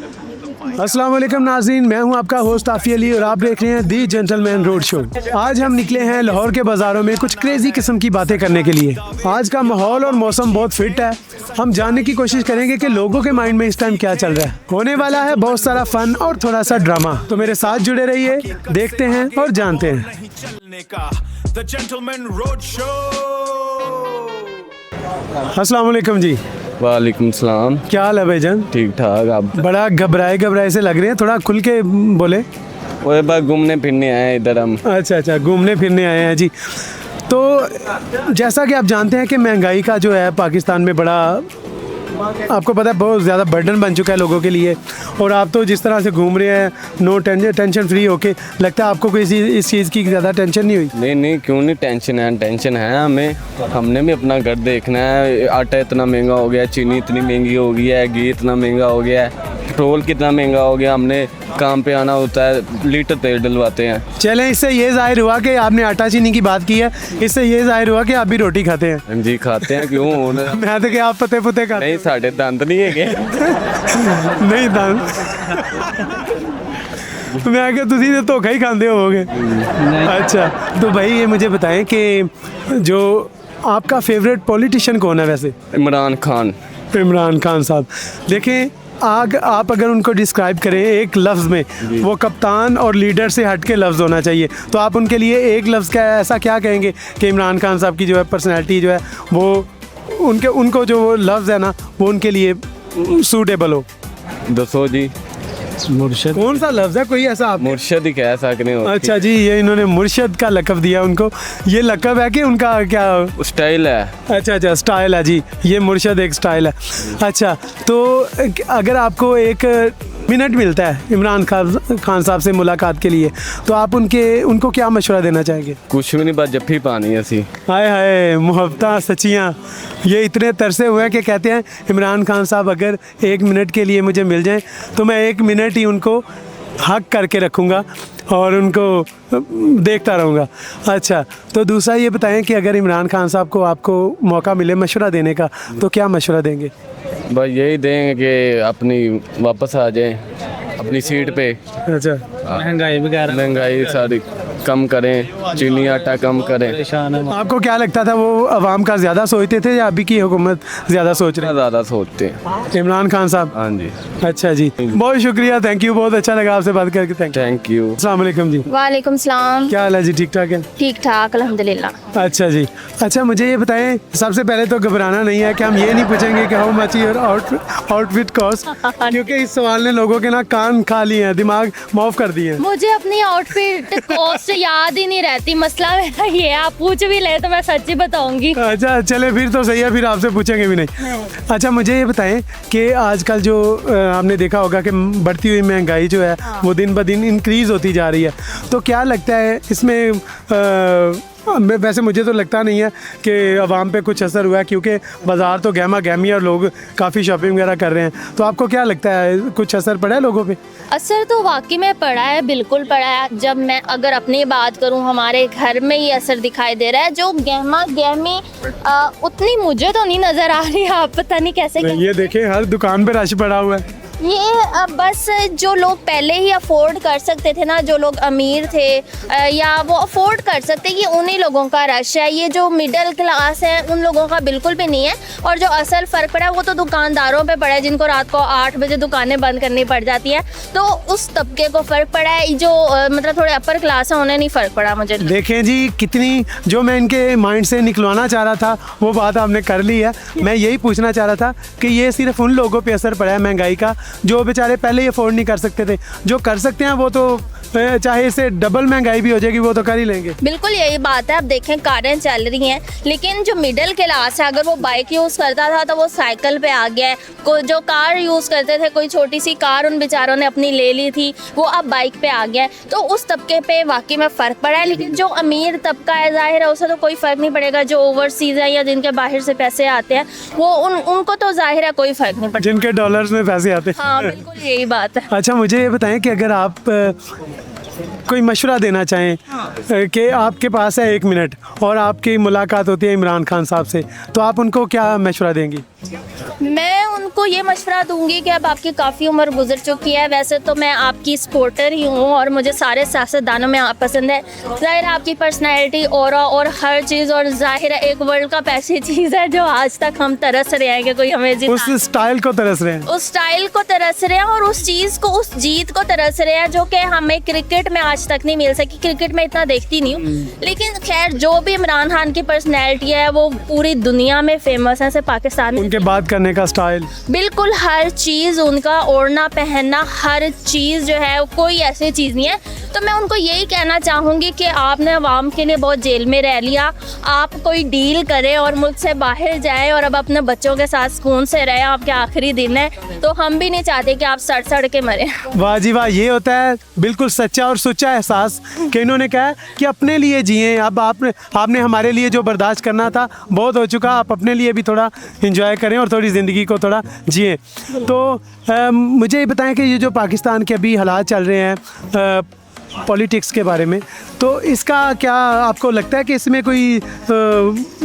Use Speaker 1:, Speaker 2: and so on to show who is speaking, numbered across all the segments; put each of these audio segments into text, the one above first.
Speaker 1: अस्सलाम वालेकुम नाज़रीन, मैं हूं आपका होस्ट आफी अली और आप देख रहे हैं दी जेंटलमैन रोड शो। आज हम निकले हैं लाहौर के बाज़ारों में कुछ क्रेज़ी किस्म की बातें करने के लिए। आज का माहौल और मौसम बहुत फिट है। हम जानने की कोशिश करेंगे कि लोगों के माइंड में इस टाइम क्या चल रहा है। होने वाला है बहुत सारा फन और थोड़ा सा ड्रामा, तो मेरे साथ जुड़े रहिए, देखते हैं और जानते हैं। अस्सलाम वालेकुम जी।
Speaker 2: वालेकुम सलाम।
Speaker 1: क्या हाल है भाईजान? ठीक
Speaker 2: ठाक। आप
Speaker 1: बड़ा घबराए से लग रहे हैं, थोड़ा खुल के बोले।
Speaker 2: वो बार घूमने फिरने आए हैं इधर हम।
Speaker 1: अच्छा, घूमने फिरने आए हैं जी। तो जैसा कि आप जानते हैं कि महंगाई का जो है पाकिस्तान में बड़ा, आपको पता है, बहुत ज़्यादा बर्डन बन चुका है लोगों के लिए। और आप तो जिस तरह से घूम रहे हैं नो टेंशन फ्री होके, लगता है आपको कोई इस चीज़ की ज़्यादा टेंशन नहीं हुई?
Speaker 2: नहीं, क्यों नहीं टेंशन है हमें। हमने भी अपना घर देखना है। आटा इतना महंगा हो गया, चीनी इतनी महंगी हो गई है, घी इतना महंगा हो गया है, पेट्रोल कितना महंगा हो गया। हमने काम पे आना होता है, लीटर तेल डलवाते हैं।
Speaker 1: चलें, इससे ये जाहिर हुआ कि आपने आटा चीनी की बात की है, इससे ये जाहिर हुआ कि आप भी रोटी खाते हैं।
Speaker 2: जी खाते हैं, क्यों होना।
Speaker 1: मैं तो कि आप पते पुते खाते।
Speaker 2: नहीं, साढ़े दंद नहीं है।
Speaker 1: नहीं दंद। मैं क्या तुसी तो धोखा ही खाते होगे। अच्छा, तो भाई ये मुझे बताएं कि जो आपका फेवरेट पॉलिटिशियन कौन है वैसे?
Speaker 2: इमरान खान साहब। देखें, आप अगर उनको डिस्क्राइब करें एक लफ्ज़ में, वो कप्तान और लीडर से हट के लफ्ज़ होना चाहिए, तो आप उनके लिए एक लफ्ज़ का ऐसा क्या कहेंगे कि इमरान खान साहब की जो है पर्सनैलिटी जो है वो उनको जो वो लफ्ज़ है ना वो उनके लिए सूटेबल हो? दसो जी।
Speaker 1: मुर्शद। कौन सा लफ्ज़ है कोई ऐसा? आप
Speaker 2: मुर्शद ही कह सकते हो।
Speaker 1: अच्छा जी, ये इन्होंने मुर्शद का लक़ब दिया उनको। ये लक़ब है कि उनका क्या
Speaker 2: स्टाइल है? अच्छा,
Speaker 1: स्टाइल है जी, ये मुर्शद एक स्टाइल है। अच्छा, तो अगर आपको एक मिनट मिलता है इमरान खान साहब से मुलाकात के लिए, तो आप उनको क्या मशवरा देना चाहेंगे?
Speaker 2: कुछ भी नहीं, बस जफ्फी पानी है सी।
Speaker 1: हाय मुहब्बतां सच्चियाँ, ये इतने तरसे हुए हैं कि कहते हैं इमरान खान साहब अगर एक मिनट के लिए मुझे मिल जाएं तो मैं एक मिनट ही उनको हक करके रखूँगा और उनको देखता रहूँगा। अच्छा, तो दूसरा ये बताएं कि अगर इमरान खान साहब को आपको मौका मिले मशवरा देने का, तो क्या मशवरा देंगे?
Speaker 2: बस यही देंगे कि अपनी वापस आ जाएं अपनी सीट पे।
Speaker 1: अच्छा,
Speaker 2: महंगाई सारी कम करें, चीनी आटा कम करें।
Speaker 1: आपको क्या लगता था, वो अवाम का ज़्यादा सोचते थे या अभी की हुकूमत ज़्यादा सोच रही है?
Speaker 2: ज़्यादा सोचते हैं
Speaker 1: इमरान खान साहब।
Speaker 2: हाँ जी।
Speaker 1: अच्छा जी, बहुत शुक्रिया, थैंक यू, बहुत अच्छा लगा आपसे बात करके।
Speaker 2: Thank you.
Speaker 1: अस्सलाम वालेकुम जी।
Speaker 3: वालेकुम सलाम।
Speaker 1: क्या हाल है जी? ठीक ठाक है?
Speaker 3: ठीक ठाक अल्हम्दुलिल्लाह।
Speaker 1: अच्छा जी। अच्छा, मुझे ये बताएं, सबसे पहले तो घबराना नहीं है कि हम ये नहीं पूछेंगे कि how much your outfit cost, क्योंकि इस सवाल ने लोगों के ना कान खा लिए हैं, दिमाग माफ कर दिए हैं।
Speaker 3: मुझे अपनी आउटफिट कॉस्ट याद ही नहीं रहती, मसला मेरा ये है। आप पूछ भी ले तो मैं सच्ची बताऊंगी।
Speaker 1: अच्छा, चले फिर तो सही है, फिर आपसे पूछेंगे भी नहीं। अच्छा, मुझे ये बताएं कि आजकल जो आपने देखा होगा कि बढ़ती हुई महंगाई जो है वो दिन ब दिन इंक्रीज़ होती जा रही है, तो क्या लगता है इसमें वैसे मुझे तो लगता नहीं है कि आवाम पे कुछ असर हुआ है, क्योंकि बाज़ार तो गहमा गहमी और लोग काफ़ी शॉपिंग वगैरह कर रहे हैं। तो आपको क्या लगता है, कुछ असर पड़ा है लोगों पे?
Speaker 3: असर तो वाकई में पड़ा है, बिल्कुल पड़ा है। जब मैं अगर अपनी बात करूं, हमारे घर में ये असर दिखाई दे रहा है। जो गहमा गहमी उतनी मुझे तो नहीं नज़र आ रही, आप पता नहीं कैसे।
Speaker 1: ये देखें, हर दुकान पे रश पड़ा हुआ है।
Speaker 3: ये बस जो लोग पहले ही अफोर्ड कर सकते थे ना, जो लोग अमीर थे या वो अफोर्ड कर सकते, ये उन्हीं लोगों का रश है। ये जो मिडिल क्लास है उन लोगों का बिल्कुल भी नहीं है। और जो असल फ़र्क पड़ा है वो तो दुकानदारों पे पड़ा है, जिनको रात को 8 बजे दुकानें बंद करनी पड़ जाती है, तो उस तबके को फ़र्क पड़ा है। जो मतलब थोड़े अपर क्लास है उन्हें नहीं फ़र्क पड़ा। मुझे
Speaker 1: देखें जी, कितनी जो मैं इनके माइंड से निकलवाना चाह रहा था वो बात आपने कर ली है। मैं यही पूछना चाह रहा था कि ये सिर्फ उन लोगों पे असर पड़ा है महंगाई का जो बेचारे पहले ही अफोर्ड नहीं कर सकते थे। जो कर सकते हैं वो तो चाहे इससे डबल महंगाई भी हो जाएगी वो तो कर ही लेंगे।
Speaker 3: बिल्कुल यही बात है। अब देखें, कारें चल रही हैं, लेकिन जो मिडिल क्लास है, अगर वो बाइक यूज़ करता था तो वो साइकिल पे आ गया है। जो कार यूज़ करते थे, कोई छोटी सी कार उन बेचारों ने अपनी ले ली थी, वो अब बाइक पे आ गया है। तो उस तबके पे वाकई में फ़र्क पड़ा है। लेकिन जो अमीर तबका है, ज़ाहिर है उसे तो कोई फ़र्क नहीं पड़ेगा। जो ओवरसीज़ है या जिनके बाहर से पैसे आते हैं वो उनको तो ज़ाहिर है कोई फ़र्क नहीं पड़ेगा,
Speaker 1: जिनके डॉलर्स में पैसे आते हैं।
Speaker 3: हाँ बिल्कुल यही बात है।
Speaker 1: अच्छा, मुझे ये बताएं कि अगर आप कोई मशवरा देना चाहें कि आपके पास है 1 मिनट और आपकी मुलाकात होती है इमरान खान साहब से, तो आप उनको क्या मशवरा देंगी?
Speaker 3: मैं उनको ये मशवरा दूंगी कि अब आपकी काफ़ी उम्र गुजर चुकी है। वैसे तो मैं आपकी सपोर्टर ही हूँ और मुझे सारे सियासतदानों में आप पसंद है। ज़ाहिर है आपकी पर्सनैलिटी और हर चीज़, और ज़ाहिर है एक वर्ल्ड कप ऐसी चीज़ है जो आज तक हम तरस रहे हैं कि कोई हमें
Speaker 2: उस स्टाइल को तरस रहे हैं।
Speaker 3: उस स्टाइल को तरस रहे हैं और उस चीज़ को, उस जीत को तरस रहे हैं जो कि हमें क्रिकेट में आज तक नहीं मिल सकी। क्रिकेट में इतना देखती नहीं हूँ, लेकिन खैर जो भी इमरान खान की पर्सनैलिटी है वो पूरी दुनिया में फेमस है, सिर्फ पाकिस्तान में।
Speaker 2: उनके बात करने का स्टाइल,
Speaker 3: बिल्कुल हर चीज़, उनका ओढ़ना पहनना, हर चीज़ जो है, कोई ऐसी चीज़ नहीं है। तो मैं उनको यही कहना चाहूँगी कि आपने अवाम के लिए बहुत जेल में रह लिया, आप कोई डील करें और मुल्क से बाहर जाए और अब अपने बच्चों के साथ सुकून से रहें। आपके आखिरी दिन है, तो हम भी नहीं चाहते कि आप सड़ के मरें।
Speaker 2: वाह जी वाह, ये होता है बिल्कुल सच्चा और सच्चा एहसास कि इन्होंने कहा है कि अपने लिए जिए। अब आपने हमारे लिए जो बर्दाश्त करना था बहुत हो चुका, आप अपने लिए भी थोड़ा एंजॉय करें और थोड़ी ज़िंदगी को थोड़ा जिए। तो मुझे ये बताएं कि ये जो पाकिस्तान के अभी हालात चल रहे हैं पॉलिटिक्स के बारे में, तो इसका क्या आपको लगता है कि इसमें कोई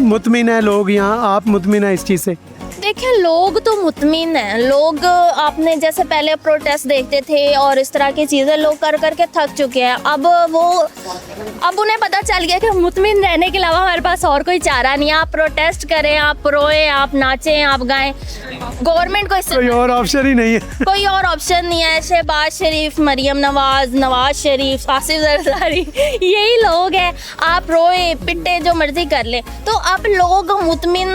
Speaker 2: मुतमिन है लोग, यहाँ आप मुतमिन है इस चीज़ से?
Speaker 3: देखिए, लोग तो मुतमिन हैं। लोग आपने जैसे पहले प्रोटेस्ट देखते थे और इस तरह की चीज़ें लोग कर करके थक चुके हैं। अब उन्हें पता चल गया कि मुतमिन रहने के अलावा हमारे पास और कोई चारा नहीं है। आप प्रोटेस्ट करें, आप रोएं, आप नाचें, आप गाएं, गवर्नमेंट को इससे
Speaker 2: कोई और ऑप्शन ही नहीं है।
Speaker 3: कोई और ऑप्शन नहीं है। शहबाज शरीफ, मरियम नवाज शरीफ, आसिफ जरदारी, यही लोग हैं। आप रोए पिटे जो मर्जी कर लें। तो अब लोग मुतमिन,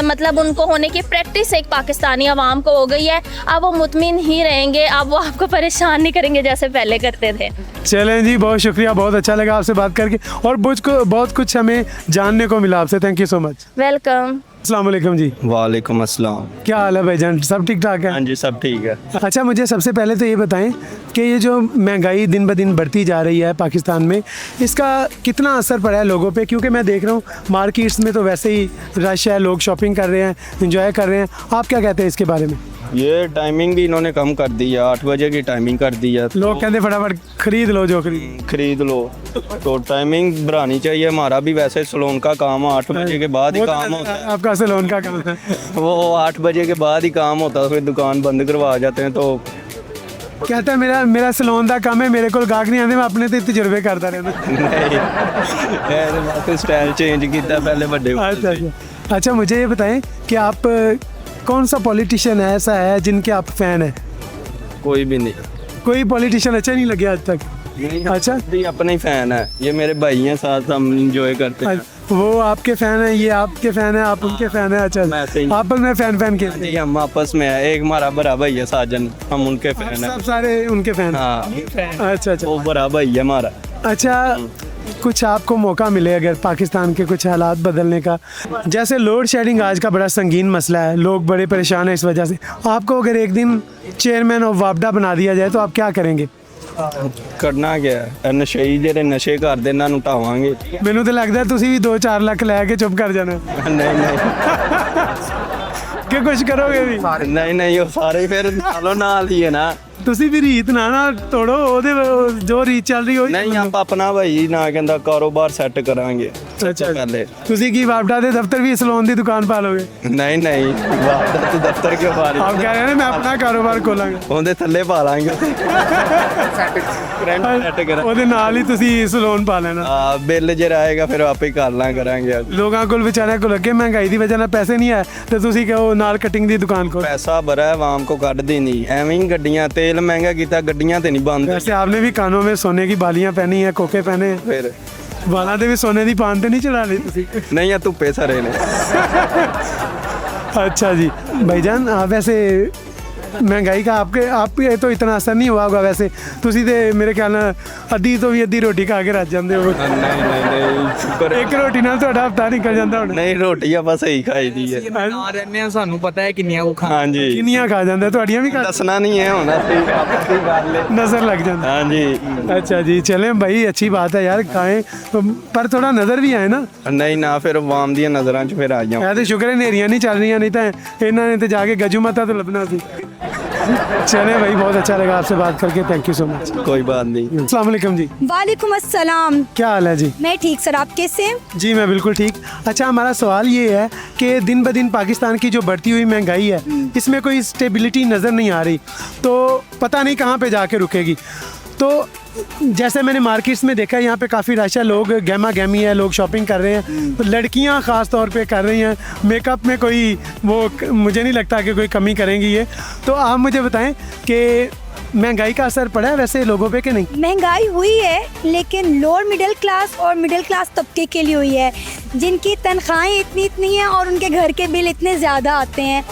Speaker 3: मतलब उनको होने की प्रैक्टिस एक पाकिस्तानी अवाम को हो गई है। अब वो मुतमिन ही रहेंगे, अब वो आपको परेशान नहीं करेंगे जैसे पहले करते थे।
Speaker 2: चलें जी, बहुत शुक्रिया, बहुत अच्छा लगा आपसे बात करके और बहुत कुछ हमें जानने को मिला आपसे। Thank you so much.
Speaker 3: Welcome.
Speaker 2: अस्सलाम वालेकुम जी।
Speaker 4: वालेकुम अस्सलाम।
Speaker 2: क्या हाल है भाईजान, सब ठीक ठाक है?
Speaker 4: हाँ जी, सब ठीक है।
Speaker 2: अच्छा, मुझे सबसे पहले तो ये बताएं कि ये जो महंगाई दिन ब दिन बढ़ती जा रही है पाकिस्तान में, इसका कितना असर पड़ा है लोगों पे? क्योंकि मैं देख रहा हूँ मार्केट्स में तो वैसे ही रश है, लोग शॉपिंग कर रहे हैं, एंजॉय कर रहे हैं। आप क्या कहते हैं इसके बारे में?
Speaker 4: ये टाइमिंग भी इन्होंने कम कर दी है, 8 बजे की टाइमिंग कर दी है।
Speaker 2: लोग कहते फटाफट खरीद लो जो
Speaker 4: खरीद लो, तो टाइमिंग बढ़ानी चाहिए। हमारा भी वैसे सैलून का काम 8 बजे के बाद ही काम होता है।
Speaker 2: आपका सैलून का काम है?
Speaker 4: वो 8 बजे के बाद ही काम होता है, फिर दुकान बंद करवा जाते हैं। तो
Speaker 2: कहता है मेरा सैलून का काम है, मेरे को गाहक नहीं आते, मैं अपने ते तजुर्बे करता रहता।
Speaker 4: नहीं, स्टाइल चेंज किया पहले बड़े।
Speaker 2: अच्छा, मुझे ये बताएं कि आप कौन सा पॉलिटिशियन ऐसा है जिनके आप फैन हैं?
Speaker 4: कोई भी नहीं,
Speaker 2: कोई पॉलिटिशियन अच्छा नहीं लगे आज तक? अच्छा,
Speaker 4: भी अपने ही फैन है। ये मेरे भाई हैं, साथ हम इंजॉय करते हैं।
Speaker 2: वो आपके फैन है, ये आपके फैन है, आप उनके फैन है। अच्छा, आपस में फैन के?
Speaker 4: जी, हम आपस में है। एक हमारा बड़ा भाई है साजन, हम उनके फैन है।
Speaker 2: सब सारे उनके फैन?
Speaker 4: हाँ,
Speaker 2: अच्छा,
Speaker 4: वो बड़ा भाई है हमारा।
Speaker 2: अच्छा, कुछ आपको मौका मिले अगर पाकिस्तान के कुछ हालात बदलने का, जैसे लोड शेडिंग आज का बड़ा संगीन मसला है, लोग बड़े परेशान हैं इस वजह से, आपको अगर एक दिन चेयरमैन ऑफ वापडा बना दिया जाए तो आप क्या करेंगे?
Speaker 4: करना क्या है, ਨਸ਼ੇ ਜਿਹੜੇ ਨਸ਼ੇ ਕਰਦੇ ਇਹਨਾਂ ਨੂੰ ਢਾਵਾਂਗੇ।
Speaker 2: ਮੈਨੂੰ ਤਾਂ ਲੱਗਦਾ ਤੁਸੀਂ ਵੀ 2-4 ਲੱਖ ਲੈ ਕੇ ਚੁੱਪ ਕਰ ਜਾਣਾ।
Speaker 4: ਨਹੀਂ
Speaker 2: ਕਿ ਕੁਝ ਕਰੋਗੇ ਵੀ?
Speaker 4: ਨਹੀਂ, ਉਹ ਸਾਰੇ ਫਿਰ ਨਾਲੋਂ ਨਾਲ ਹੀ ਹੈ ਨਾ।
Speaker 2: ਤੁਸੀਂ ਵੀ ਰੀਤ ਨਾ ਤੋੜੋ, ਉਹਦੇ ਜੋ ਰੀਤ ਚੱਲ ਰਹੀ ਹੋਈ।
Speaker 4: ਨਹੀਂ, ਆਪਾਂ ਆਪਣਾ ਭਾਈ ਨਾ ਕਹਿੰਦਾ ਕਾਰੋਬਾਰ ਸੈੱਟ ਕਰਾਂਗੇ।
Speaker 2: ਅੱਛਾ,
Speaker 4: ਪਹਿਲੇ
Speaker 2: ਤੁਸੀਂ ਕੀ ਵਾਪਡਾ ਦੇ ਦਫ਼ਤਰ ਵੀ ਸਲੂਨ ਦੀ ਦੁਕਾਨ ਪਾ ਲੋਗੇ?
Speaker 4: ਨਹੀਂ, ਵਾਪਦਾ ਤੂੰ ਦਫ਼ਤਰ ਕਿਉਂ ਪਾ ਰਹੀ?
Speaker 2: ਆਪ ਕਹਿ ਰਹੇ ਨੇ ਮੈਂ ਆਪਣਾ ਕਾਰੋਬਾਰ ਖੋਲਾਂਗਾ।
Speaker 4: ਉਹਦੇ ਥੱਲੇ ਪਾ ਲਾਂਗੇ, ਸੈੱਟ ਕਰਾਂ।
Speaker 2: ਉਹਦੇ ਨਾਲ ਹੀ ਤੁਸੀਂ ਸਲੂਨ ਪਾ ਲੈਣਾ।
Speaker 4: ਆ ਬਿੱਲ ਜਿਹੜਾ ਆਏਗਾ ਫਿਰ ਆਪੇ ਕਰ ਲਾਂ ਕਰਾਂਗੇ।
Speaker 2: ਲੋਕਾਂ ਕੋਲ ਵਿਚਾਰਿਆਂ ਕੋਲ ਅੱਗੇ ਮਹਿੰਗਾਈ ਦੀ ਵਜ੍ਹਾ ਨਾਲ ਪੈਸੇ ਨਹੀਂ ਹੈ ਤੇ ਤੁਸੀਂ ਕਹੋ ਨਾਲ ਕਟਿੰਗ ਦੀ ਦੁਕਾਨ ਖੋਲ।
Speaker 4: ਪੈਸਾ ਬੜਾ ਹੈ, ਆਵਾਮ ਕੋ ਕੱਢਦੀ ਨਹੀਂ। ਐਵੇਂ ਹੀ ਗੱਡੀਆਂ ਤੇਲ महंगा किया, गड्डियां तो नहीं बंद।
Speaker 2: वैसे आपने भी कानों में सोने की बालियां पहनी है, कोके पहने हैं,
Speaker 4: फिर
Speaker 2: बालों पे भी सोने की पान तो नहीं चला ली तुसी?
Speaker 4: नहीं, या धुप्पे सरे ने।
Speaker 2: अच्छा जी भाईजान, आप वैसे महंगाई का आपके तो इतना असर नहीं हुआ होगा वैसे, तुसी ते मेरे ख्याल नाल अद्धी तो भी अद्धी रोटी खा के रज जांदे हो।
Speaker 4: नहीं, शुक्र
Speaker 2: एक रोटी नाल ਤੁਹਾਡਾ ਹਫਤਾ ਨਿਕਲ ਜਾਂਦਾ ਹੁਣ।
Speaker 4: नहीं, रोटी ਆਪਾਂ ਸਹੀ ਖਾਈ ਦੀ ਹੈ।
Speaker 5: ਨਾ ਰਹਿੰਦੇ ਆ, ਸਾਨੂੰ ਪਤਾ ਹੈ ਕਿੰਨੀਆਂ ਉਹ ਖਾ।
Speaker 4: हाँ जी,
Speaker 2: ਕਿੰਨੀਆਂ ਖਾ ਜਾਂਦਾ? ਤੁਹਾਡੀਆਂ ਵੀ ਖਾ?
Speaker 4: ਦੱਸਣਾ ਨਹੀਂ ਹੈ ਹੁਣ, ਅਸੀਂ ਆਪਣੀ ਗੱਲ ਹੈ।
Speaker 2: नजर लग जाता।
Speaker 4: हाँ जी।
Speaker 2: अच्छा जी, चलें भाई, अच्छी बात है यार, खाएं पर थोड़ा नज़र भी आए ना।
Speaker 4: नहीं ना, फिर आवाम ਦੀਆਂ ਨਜ਼ਰਾਂ 'ਚ ਫਿਰ ਆ ਜਾਵਾਂ।
Speaker 2: ਇਹ ਤੇ ਸ਼ੁਕਰ ਹੈ ਨੇਰੀਆਂ ਨਹੀਂ ਚੱਲ ਰਹੀਆਂ, ਨਹੀਂ ਤਾਂ ਇਹਨਾਂ ਨੇ ਤੇ ਜਾ ਕੇ ਗਜੂ ਮਾਤਾ ਤੋਂ ਲੱਭਣਾ ਸੀ। चले भाई, बहुत अच्छा लगा आपसे बात करके, थैंक यू सो मच।
Speaker 4: कोई बात नहीं।
Speaker 2: अस्सलाम वालेकुम जी,
Speaker 6: वालेकुम अस्सलाम।
Speaker 2: क्या हाल है जी?
Speaker 6: मैं ठीक सर, आप कैसे हैं?
Speaker 2: जी मैं बिल्कुल ठीक। अच्छा, हमारा सवाल ये है कि दिन ब दिन पाकिस्तान की जो बढ़ती हुई महंगाई है, इसमें कोई स्टेबिलिटी नज़र नहीं आ रही, तो पता नहीं कहाँ पे जाके रुकेगी। तो जैसे मैंने मार्केट्स में देखा, यहाँ पे काफ़ी रश है, लोग गहमा गहमी है, लोग शॉपिंग कर रहे हैं, तो लड़कियाँ ख़ास तौर पे कर रही हैं। मेकअप में कोई मुझे नहीं लगता कि कोई कमी करेंगी ये। तो आप मुझे बताएं कि महंगाई का असर पड़ा है वैसे लोगों पे कि नहीं?
Speaker 6: महंगाई हुई है, लेकिन लोअर मिडिल क्लास और मिडिल क्लास तबके के लिए हुई है, जिनकी तनख्वाहें इतनी हैं और उनके घर के बिल इतने ज़्यादा आते हैं।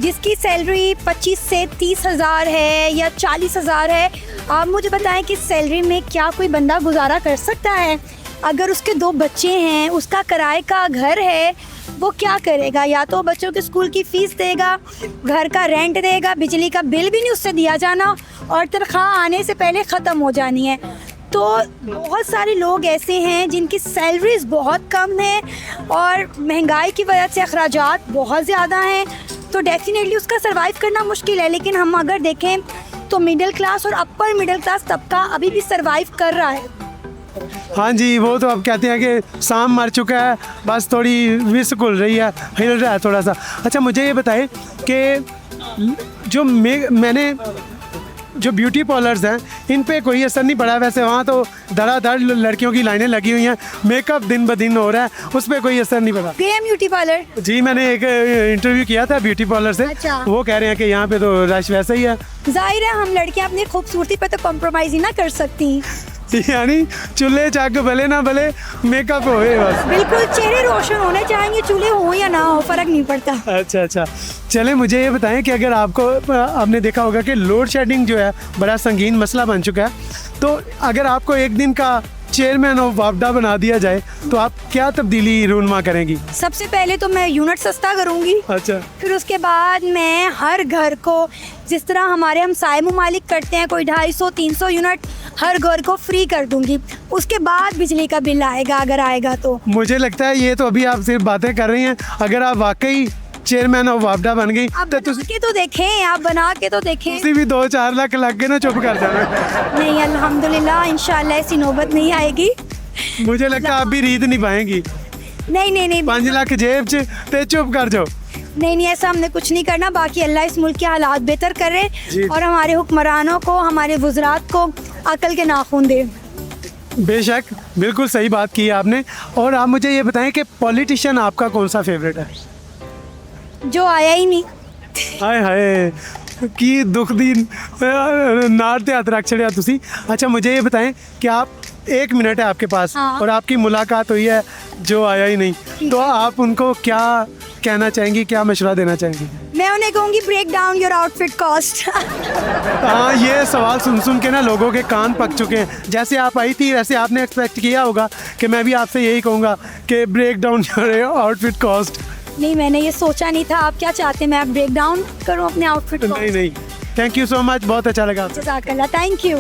Speaker 6: जिसकी सैलरी 25 से 30 हज़ार है या 40 हज़ार है, आप मुझे बताएं कि सैलरी में क्या कोई बंदा गुजारा कर सकता है? अगर उसके 2 बच्चे हैं, उसका किराए का घर है, वो क्या करेगा? या तो बच्चों के स्कूल की फ़ीस देगा, घर का रेंट देगा, बिजली का बिल भी नहीं उससे दिया जाना, और तनख्वाह आने से पहले ख़त्म हो जानी है। तो बहुत सारे लोग ऐसे हैं जिनकी सैलरीज बहुत कम हैं और महंगाई की वजह से अखराजात बहुत ज़्यादा हैं, तो डेफिनेटली उसका सर्वाइव करना मुश्किल है। लेकिन हम अगर देखें तो मिडिल क्लास और अपर मिडिल क्लास तबका अभी भी सर्वाइव कर रहा है।
Speaker 2: हाँ जी, वो तो अब कहते हैं कि शाम मर चुका है, बस थोड़ी विस खुल रही है, हिल रहा है थोड़ा सा। अच्छा, मुझे ये बताएं कि जो मैंने जो ब्यूटी पार्लर्स हैं, इन पे कोई असर नहीं पड़ा? वैसे वहाँ तो धड़ाधड़ लड़कियों की लाइनें लगी हुई हैं, मेकअप दिन ब दिन हो रहा है, उस पर कोई असर नहीं पड़ा?
Speaker 6: गए ब्यूटी पार्लर?
Speaker 2: जी, मैंने एक इंटरव्यू किया था ब्यूटी पार्लर से।
Speaker 6: अच्छा।
Speaker 2: वो कह रहे हैं कि यहाँ पे तो रश वैसा ही है।
Speaker 6: जाहिर है हम लड़कियां अपनी खूबसूरती पे तो कॉम्प्रोमाइज़ ही ना कर सकती।
Speaker 2: यानी चूल्हे चाक भले ना भले, मेकअप होए बस।
Speaker 6: बिल्कुल, चेहरे रोशन होने चाहिए, चूल्हे हो या ना हो, फ़र्क नहीं पड़ता।
Speaker 2: अच्छा अच्छा, चले मुझे ये बताएं कि अगर आपने देखा होगा कि लोड शेडिंग जो है बड़ा संगीन मसला बन चुका है, तो अगर आपको एक दिन का चेयरमैन ऑफ वापडा बना दिया जाए तो आप क्या तब्दीली रूनमा करेंगी?
Speaker 6: सबसे पहले तो मैं यूनिट सस्ता करूँगी।
Speaker 2: अच्छा।
Speaker 6: फिर उसके बाद मैं हर घर को, जिस तरह हमारे हमसाए मुमालिक करते हैं, कोई 250-300 यूनिट हर घर को फ्री कर दूंगी। उसके बाद बिजली का बिल आएगा, अगर आएगा तो।
Speaker 2: मुझे लगता है ये तो अभी आप सिर्फ बातें कर रही हैं, अगर आप वाकई चेयरमैन ऑफ वापडा बन गई
Speaker 6: आप बना के तो देखें, आप बना के तो देखें।
Speaker 2: तुसी भी 2-4 लाख लग के ना चुप कर जाना।
Speaker 6: नहीं, अल्हम्दुलिल्लाह, इंशाल्लाह ऐसी नौबत नहीं आएगी।
Speaker 2: मुझे लगता है आप भी रीत नहीं पाएंगी।
Speaker 6: नहीं
Speaker 2: 5 लाख जेब च ते चुप कर जाओ।
Speaker 6: नहीं, ऐसा हमने कुछ नहीं करना। बाकी अल्लाह इस मुल्क के हालात बेहतर करे
Speaker 2: जी।
Speaker 6: और हमारे हुक्मरानों को, हमारे वज़रात को अकल के नाखून दे।
Speaker 2: बेशक, बिल्कुल सही बात की आपने। और आप मुझे ये बताएं कि पॉलिटिशियन आपका कौन सा फेवरेट है?
Speaker 6: जो आया ही नहीं।
Speaker 2: हाय हाय, की दुख दी नार ते हथ रख छड़िया तुसी। अच्छा, मुझे ये बताएं कि आप 1 मिनट है आपके पास,
Speaker 6: हाँ।
Speaker 2: और आपकी मुलाकात हुई है जो आया ही नहीं, तो आप उनको क्या कहना चाहेंगी, क्या मशवरा देना चाहेंगी?
Speaker 6: मैं उन्हें कहूँगी break down your outfit cost.
Speaker 2: हाँ, ये सवाल सुन के ना लोगों के कान पक चुके हैं। जैसे आप आई थी वैसे आपने एक्सपेक्ट किया होगा कि मैं भी आपसे यही कहूँगा कि break down your outfit cost.
Speaker 6: नहीं, मैंने ये सोचा नहीं था। आप क्या चाहते हैं, मैं ब्रेक डाउन करूँ अपने आउटफिट को?
Speaker 2: नहीं, थैंक यू सो मच, बहुत अच्छा लगा।
Speaker 6: जज़ाकल्लाह, थैंक यू।